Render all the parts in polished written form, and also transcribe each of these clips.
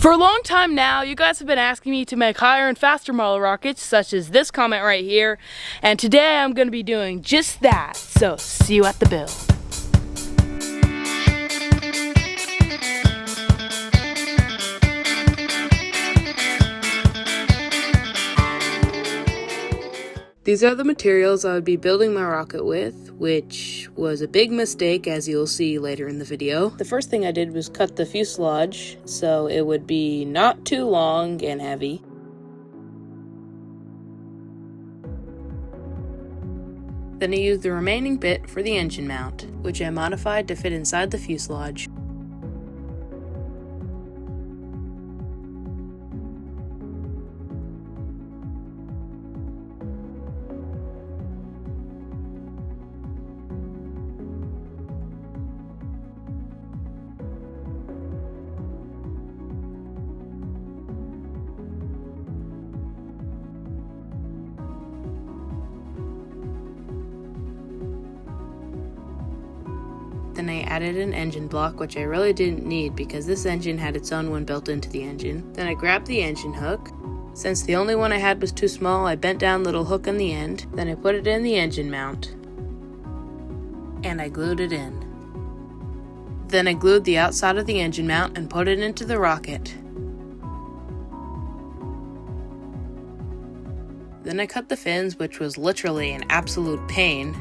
For a long time now, you guys have been asking me to make higher and faster model rockets, such as this comment right here, and today I'm going to be doing just that, so see you at the build. These are the materials I would be building my rocket with, which was a big mistake, as you'll see later in the video. The first thing I did was cut the fuselage so it would be not too long and heavy. Then I used the remaining bit for the engine mount, which I modified to fit inside the fuselage. Then I added an engine block, which I really didn't need because this engine had its own one built into the engine. Then I grabbed the engine hook. Since the only one I had was too small, I bent down the little hook on the end. Then I put it in the engine mount. And I glued it in. Then I glued the outside of the engine mount and put it into the rocket. Then I cut the fins, which was literally an absolute pain.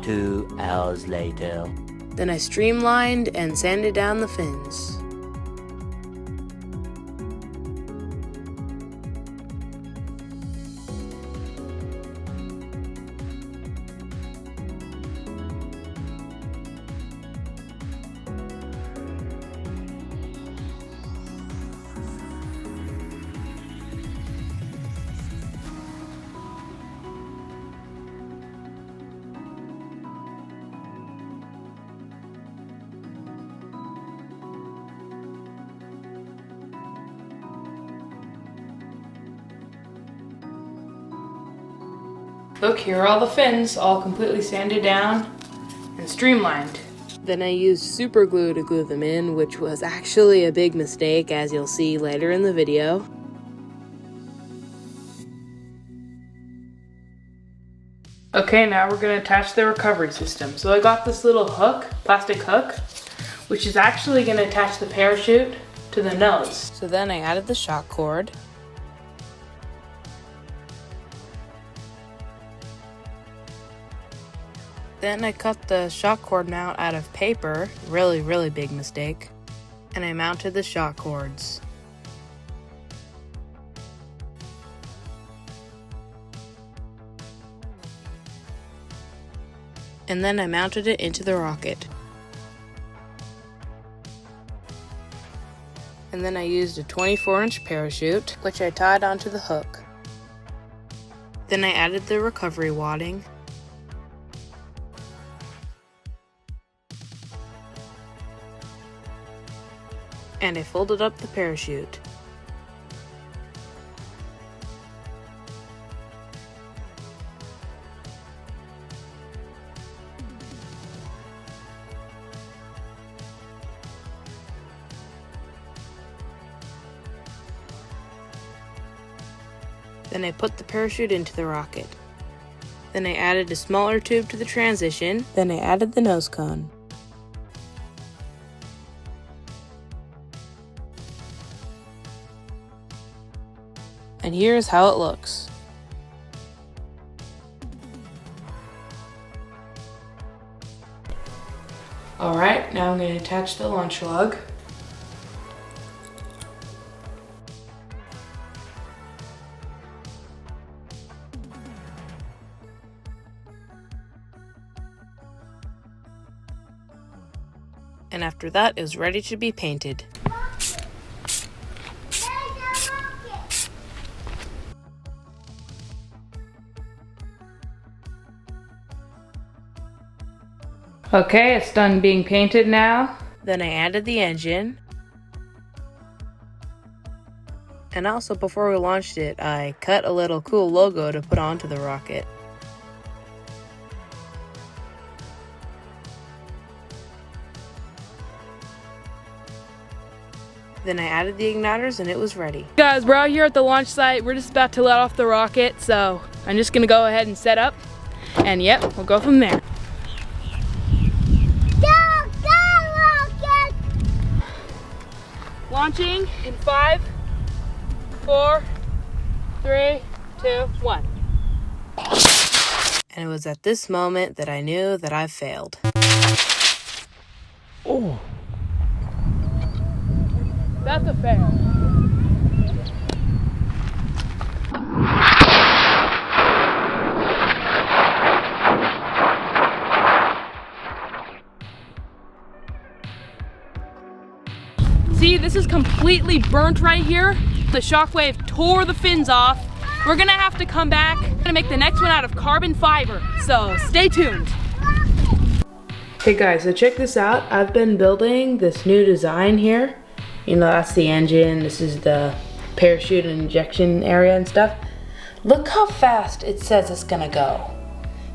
2 hours later. Then I streamlined and sanded down the fins. Look, here are all the fins, all completely sanded down and streamlined. Then I used super glue to glue them in, which was actually a big mistake, as you'll see later in the video. Okay, now we're going to attach the recovery system. So I got this little hook, plastic hook, which is actually going to attach the parachute to the nose. So then I added the shock cord. Then I cut the shock cord mount out of paper, really big mistake, and I mounted the shock cords. And then I mounted it into the rocket. And then I used a 24-inch parachute, which I tied onto the hook. Then I added the recovery wadding. And I folded up the parachute. Then I put the parachute into the rocket. Then I added a smaller tube to the transition. Then I added the nose cone. And here's how it looks. Alright, now I'm going to attach the launch lug. And after that, it was ready to be painted. Okay, it's done being painted now. Then I added the engine. And also, before we launched it, I cut a little cool logo to put onto the rocket. Then I added the igniters and it was ready. Guys, we're out here at the launch site. We're just about to let off the rocket, so I'm just gonna go ahead and set up. And yep, we'll go from there. Go, rocket! Launching in 5, 4, 3, 2, 1. And it was at this moment that I knew that I failed. Oh. That's a fail. See, this is completely burnt right here. The shockwave tore the fins off. We're gonna have to come back. We're gonna make the next one out of carbon fiber, so stay tuned. Hey guys, so check this out. I've been building this new design here. You know, that's the engine, this is the parachute and injection area and stuff. Look how fast it says it's gonna go.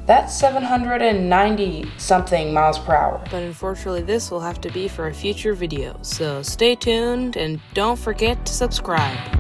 That's 790 something miles per hour. But unfortunately this will have to be for a future video, so stay tuned and don't forget to subscribe.